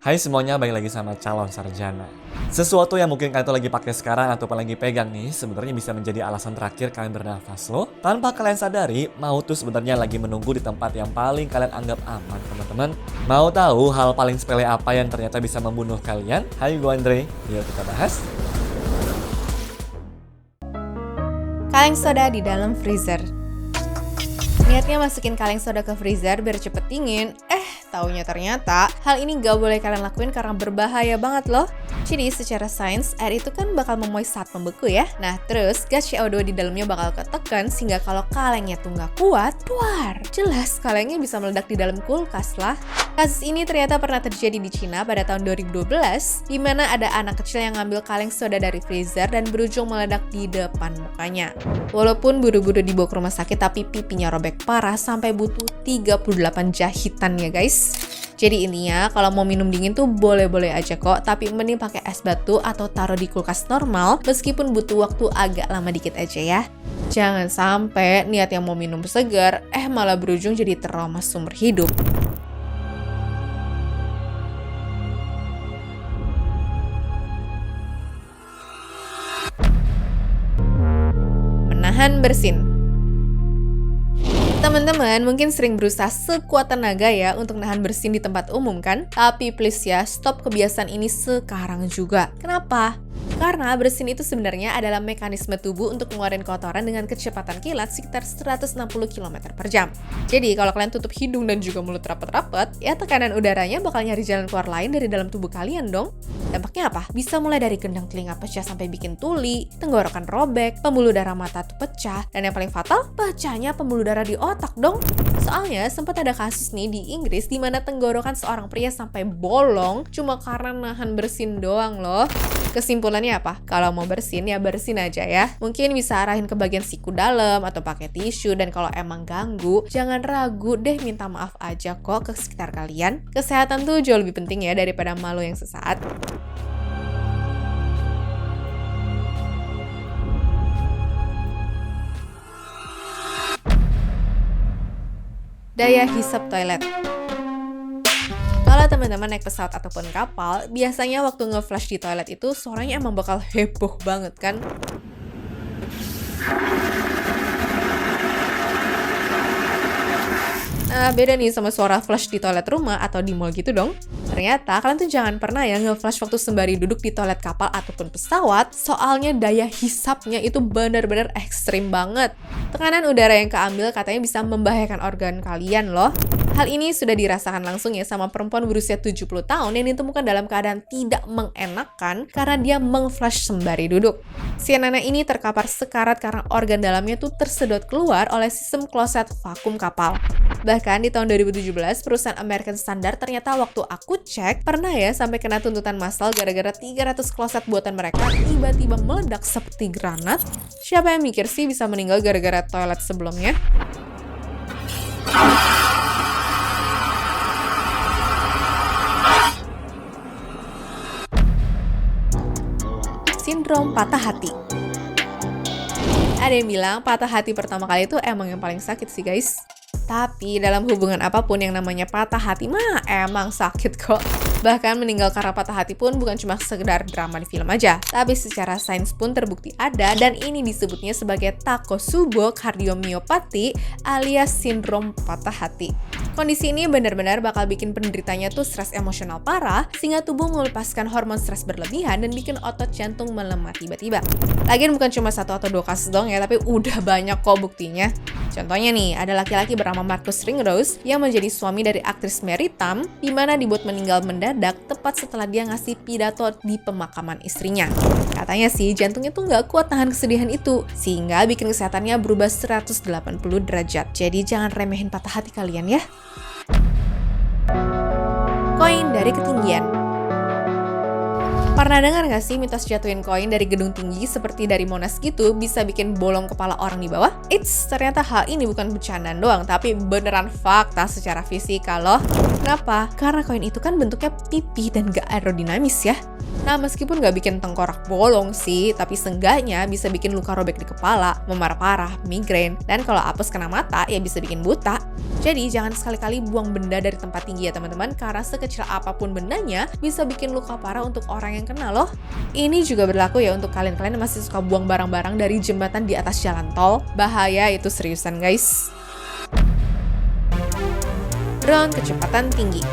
Hai semuanya, balik lagi sama calon sarjana. Sesuatu yang mungkin kalian tuh lagi pakai sekarang ataupun lagi pegang nih, sebenarnya bisa menjadi alasan terakhir kalian bernafas loh. Tanpa kalian sadari, maut tuh sebenarnya lagi menunggu di tempat yang paling kalian anggap aman, teman-teman. Mau tahu hal paling sepele apa yang ternyata bisa membunuh kalian? Hai, gue Andre. Yuk kita bahas. Kaleng soda di dalam freezer. Niatnya masukin kaleng soda ke freezer biar cepet dingin, taunya ternyata hal ini gak boleh kalian lakuin karena berbahaya banget loh. Jadi secara sains, air itu kan bakal memuai saat membeku ya. Nah terus gas CO2 di dalamnya bakal ketekan sehingga kalau kalengnya tuh gak kuat, duar, jelas kalengnya bisa meledak di dalam kulkas lah. Kasus ini ternyata pernah terjadi di Cina pada tahun 2012, di mana ada anak kecil yang ngambil kaleng soda dari freezer dan berujung meledak di depan mukanya. Walaupun buru-buru dibawa ke rumah sakit, tapi pipinya robek parah sampai butuh 38 jahitan ya guys. Jadi intinya kalau mau minum dingin tuh boleh-boleh aja kok, tapi mending pakai es batu atau taruh di kulkas normal meskipun butuh waktu agak lama dikit aja ya. Jangan sampai niat yang mau minum segar malah berujung jadi trauma seumur hidup. Menahan bersin. Teman-teman mungkin sering berusaha sekuat tenaga ya untuk nahan bersin di tempat umum kan? Tapi please ya, stop kebiasaan ini sekarang juga. Kenapa? Karena bersin itu sebenarnya adalah mekanisme tubuh untuk mengeluarkan kotoran dengan kecepatan kilat sekitar 160 km per jam. Jadi kalau kalian tutup hidung dan juga mulut rapat-rapat, ya tekanan udaranya bakal nyari jalan keluar lain dari dalam tubuh kalian dong. Dampaknya apa? Bisa mulai dari gendang telinga pecah sampai bikin tuli, tenggorokan robek, pembuluh darah mata tuh pecah, dan yang paling fatal, pecahnya pembuluh darah di otak dong. Soalnya sempat ada kasus nih di Inggris di mana tenggorokan seorang pria sampai bolong cuma karena nahan bersin doang loh. Kesimpulannya apa? Kalau mau bersin ya bersin aja ya. Mungkin bisa arahin ke bagian siku dalam atau pakai tisu, dan kalau emang ganggu, jangan ragu deh minta maaf aja kok ke sekitar kalian. Kesehatan tuh jauh lebih penting ya daripada malu yang sesaat. Daya hisap toilet. Kalau teman-teman naik pesawat ataupun kapal, biasanya waktu nge-flush di toilet itu suaranya emang bakal heboh banget kan? Nah, beda nih sama suara flush di toilet rumah atau di mall gitu dong. Ternyata kalian tuh jangan pernah ya nge-flush waktu sembari duduk di toilet kapal ataupun pesawat, soalnya daya hisapnya itu benar-benar ekstrim banget. Tekanan udara yang keambil katanya bisa membahayakan organ kalian loh. Hal ini sudah dirasakan langsung ya sama perempuan berusia 70 tahun yang ditemukan dalam keadaan tidak mengenakan karena dia meng-flush sembari duduk. Si nenek ini terkapar sekarat karena organ dalamnya tuh tersedot keluar oleh sistem kloset vakum kapal. Bahkan di tahun 2017, perusahaan American Standard ternyata waktu aku cek, pernah ya sampai kena tuntutan massal gara-gara 300 kloset buatan mereka tiba-tiba meledak seperti granat. Siapa yang mikir sih bisa meninggal gara-gara toilet sebelumnya? Sindrom patah hati. Ada yang bilang patah hati pertama kali itu emang yang paling sakit sih guys. Tapi dalam hubungan apapun yang namanya patah hati mah emang sakit kok. Bahkan meninggal karena patah hati pun bukan cuma sekedar drama di film aja, tapi secara sains pun terbukti ada, dan ini disebutnya sebagai Takotsubo cardiomyopathy alias sindrom patah hati. Kondisi ini benar-benar bakal bikin penderitanya tuh stres emosional parah, sehingga tubuh melepaskan hormon stres berlebihan dan bikin otot jantung melemah tiba-tiba. Lagian bukan cuma 1 atau 2 kasus dong ya, tapi udah banyak kok buktinya. Contohnya nih, ada laki-laki bernama Marcus Ringrose yang menjadi suami dari aktris Mary Tam, di mana dibuat meninggal mendadak tepat setelah dia ngasih pidato di pemakaman istrinya. Katanya sih jantungnya tuh nggak kuat tahan kesedihan itu, sehingga bikin kesehatannya berubah 180 derajat. Jadi jangan remehin patah hati kalian ya. Koin dari ketinggian. Pernah dengar nggak sih mitos jatuhin koin dari gedung tinggi seperti dari Monas gitu bisa bikin bolong kepala orang di bawah? Ternyata hal ini bukan bercandaan doang, tapi beneran fakta secara fisika loh. Kenapa? Karena koin itu kan bentuknya pipih dan gak aerodinamis ya. Nah, meskipun gak bikin tengkorak bolong sih, tapi seenggaknya bisa bikin luka robek di kepala, memar parah, migrain, dan kalau apes kena mata, ya bisa bikin buta. Jadi, jangan sekali-kali buang benda dari tempat tinggi ya teman-teman, karena sekecil apapun bendanya, bisa bikin luka parah untuk orang yang kena loh. Ini juga berlaku ya untuk kalian-kalian yang masih suka buang barang-barang dari jembatan di atas jalan tol. Bahaya itu seriusan guys. Drone kecepatan tinggi.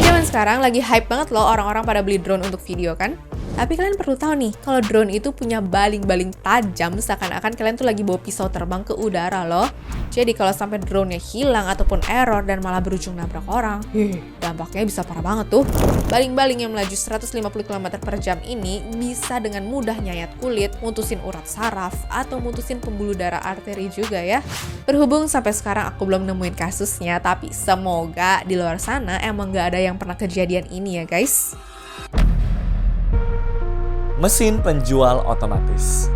Zaman sekarang lagi hype banget loh orang-orang pada beli drone untuk video kan? Tapi kalian perlu tahu nih, kalau drone itu punya baling-baling tajam seakan-akan kalian tuh lagi bawa pisau terbang ke udara loh. Jadi kalau sampai drone-nya hilang ataupun error dan malah berujung nabrak orang, dampaknya bisa parah banget tuh. Baling-baling yang melaju 150 km per jam ini bisa dengan mudah nyayat kulit, mutusin urat saraf, atau mutusin pembuluh darah arteri juga ya. Berhubung sampai sekarang aku belum nemuin kasusnya, tapi semoga di luar sana emang gak ada yang pernah kejadian ini ya guys. Mesin penjual otomatis.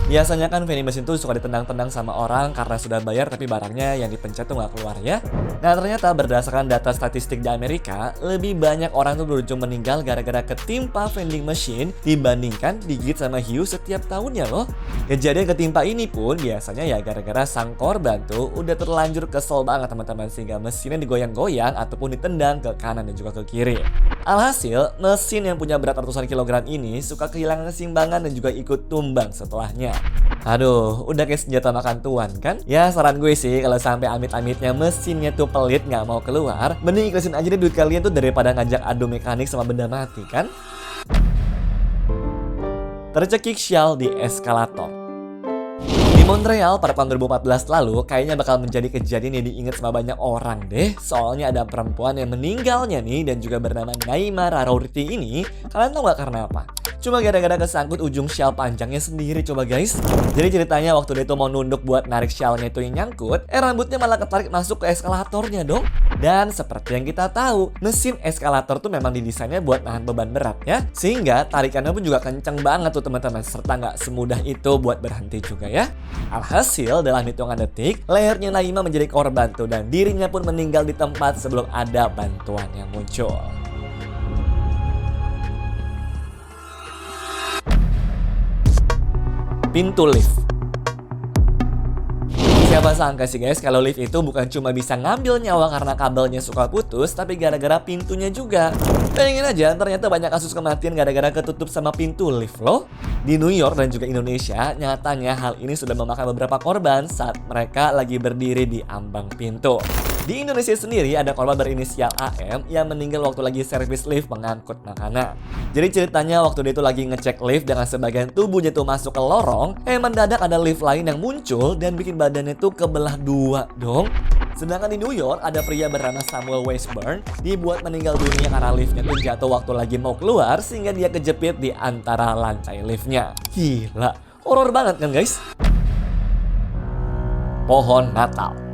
Biasanya kan vending machine tuh suka ditendang-tendang sama orang karena sudah bayar tapi barangnya yang dipencet tuh nggak keluar ya. Nah ternyata berdasarkan data statistik di Amerika, lebih banyak orang tuh berujung meninggal gara-gara ketimpa vending machine dibandingkan digigit sama hiu setiap tahunnya loh. Kejadian ketimpa ini pun biasanya ya gara-gara sang korban tuh udah terlanjur kesel banget teman-teman sehingga mesinnya digoyang-goyang ataupun ditendang ke kanan dan juga ke kiri. Alhasil, mesin yang punya berat ratusan kilogram ini suka kehilangan keseimbangan dan juga ikut tumbang setelahnya. Aduh, udah kayak senjata makan tuan kan? Ya saran gue sih kalau sampai amit-amitnya mesinnya tuh pelit nggak mau keluar, mending ikhlasin aja deh duit kalian tuh daripada ngajak adu mekanik sama benda mati kan? Tercekik Shell di eskalator. Di Montreal pada tahun 2014 lalu kayaknya bakal menjadi kejadian yang diingat sama banyak orang deh. Soalnya ada perempuan yang meninggalnya nih dan juga bernama Naima Rarorti ini. Kalian tahu gak karena apa? Cuma gara-gara kesangkut ujung shell panjangnya sendiri coba guys. Jadi ceritanya waktu dia tuh mau nunduk buat narik shellnya itu yang nyangkut, rambutnya malah ketarik masuk ke eskalatornya dong. Dan seperti yang kita tahu, mesin eskalator tuh memang didesainnya buat nahan beban berat ya. Sehingga tarikannya pun juga kenceng banget tuh teman-teman. Serta nggak semudah itu buat berhenti juga ya. Alhasil dalam hitungan detik, lehernya Naima menjadi korban tuh. Dan dirinya pun meninggal di tempat sebelum ada bantuan yang muncul. Pintu lift. Siapa sangka sih guys kalau lift itu bukan cuma bisa ngambil nyawa karena kabelnya suka putus, tapi gara-gara pintunya juga. Bayangin aja ternyata banyak kasus kematian gara-gara ketutup sama pintu lift loh. Di New York dan juga Indonesia, nyatanya hal ini sudah memakan beberapa korban saat mereka lagi berdiri di ambang pintu. Di Indonesia sendiri ada korban berinisial AM yang meninggal waktu lagi servis lift mengangkut makanan. Jadi ceritanya waktu dia itu lagi ngecek lift dengan sebagian tubuhnya tuh masuk ke lorong, mendadak ada lift lain yang muncul dan bikin badannya tuh kebelah dua dong. Sedangkan di New York ada pria bernama Samuel Weisburn dibuat meninggal dunia karena liftnya tuh jatuh waktu lagi mau keluar sehingga dia kejepit di antara lantai liftnya. Gila, horor banget kan guys? Pohon Natal.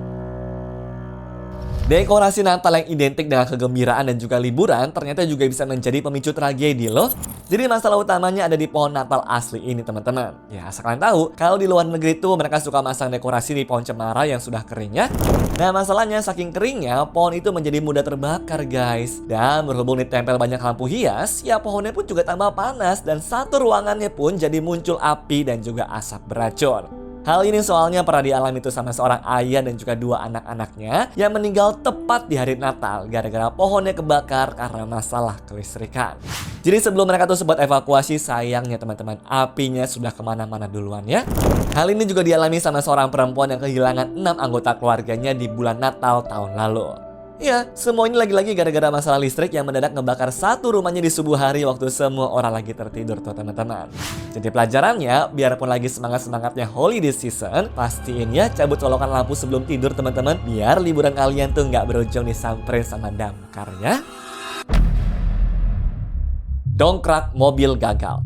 Dekorasi Natal yang identik dengan kegembiraan dan juga liburan ternyata juga bisa menjadi pemicu tragedi loh. Jadi masalah utamanya ada di pohon Natal asli ini teman-teman. Ya asal kalian tahu, kalau di luar negeri tuh mereka suka masang dekorasi di pohon cemara yang sudah kering ya. Nah masalahnya saking keringnya, pohon itu menjadi mudah terbakar guys. Dan berhubung ditempel banyak lampu hias, ya pohonnya pun juga tambah panas dan satu ruangannya pun jadi muncul api dan juga asap beracun. Hal ini soalnya pernah dialami itu sama seorang ayah dan juga dua anak-anaknya yang meninggal tepat di hari Natal gara-gara pohonnya kebakar karena masalah kelistrikan. Jadi sebelum mereka tuh sempat evakuasi, sayangnya teman-teman, apinya sudah kemana-mana duluan ya. Hal ini juga dialami sama seorang perempuan yang kehilangan 6 anggota keluarganya di bulan Natal tahun lalu. Ya, semua ini lagi-lagi gara-gara masalah listrik yang mendadak ngebakar satu rumahnya di subuh hari waktu semua orang lagi tertidur tuh teman-teman. Jadi pelajarannya, biarpun lagi semangat-semangatnya holiday season, pastiin ya cabut colokan lampu sebelum tidur teman-teman, biar liburan kalian tuh nggak berujung disamperin sama damkar ya. Dongkrak mobil gagal.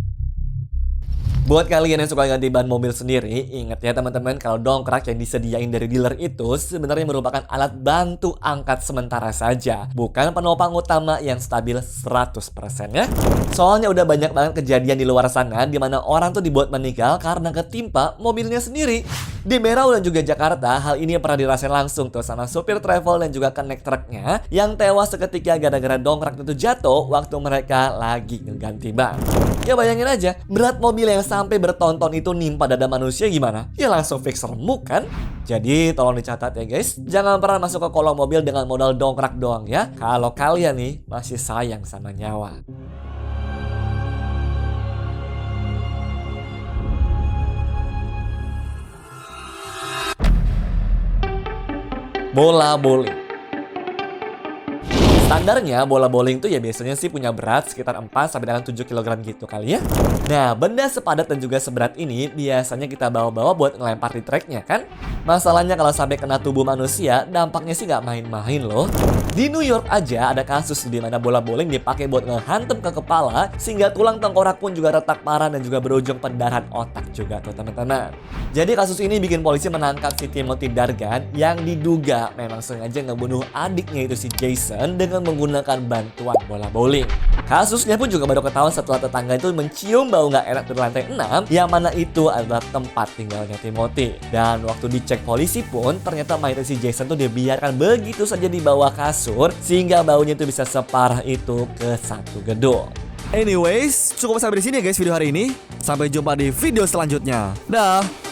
Buat kalian yang suka ganti ban mobil sendiri, ingat ya teman-teman, kalau dongkrak yang disediain dari dealer itu sebenarnya merupakan alat bantu angkat sementara saja, bukan penopang utama yang stabil 100% ya. Soalnya udah banyak banget kejadian di luar sana di mana orang tuh dibuat meninggal karena ketimpa mobilnya sendiri. Di Berau dan juga Jakarta, hal ini pernah dirasain langsung tuh sama supir travel dan juga connect truknya yang tewas seketika gara-gara dongkrak itu jatuh waktu mereka lagi ngeganti ban. Ya bayangin aja, berat mobil yang sampai bertonton itu nimpa dada manusia gimana? Ya langsung fix remuk kan? Jadi tolong dicatat ya guys, jangan pernah masuk ke kolong mobil dengan modal dongkrak doang ya, kalau kalian nih masih sayang sama nyawa. Bola bowling. Standarnya bola bowling tuh ya biasanya sih punya berat sekitar 4 sampai dengan 7 kg gitu kali ya. Nah, benda sepadat dan juga seberat ini biasanya kita bawa-bawa buat ngelempar di tracknya kan? Masalahnya kalau sampai kena tubuh manusia, dampaknya sih nggak main-main loh. Di New York aja ada kasus di mana bola bowling dipakai buat ngehantem ke kepala sehingga tulang tengkorak pun juga retak parah dan juga berujung pendarahan otak juga tuh teman-teman. Jadi kasus ini bikin polisi menangkap si Timothy Dargan yang diduga memang sengaja ngebunuh adiknya itu si Jason dengan menggunakan bantuan bola bowling. Kasusnya pun juga baru ketahuan setelah tetangga itu mencium bau nggak enak dari lantai 6 yang mana itu adalah tempat tinggalnya Timothy. Dan waktu dicek polisi pun ternyata mayat si Jason tuh dibiarkan begitu saja di bawah kasur sehingga baunya itu bisa separah itu ke satu gedung. Anyways, cukup sampai di sini ya guys video hari ini. Sampai jumpa di video selanjutnya. Dah.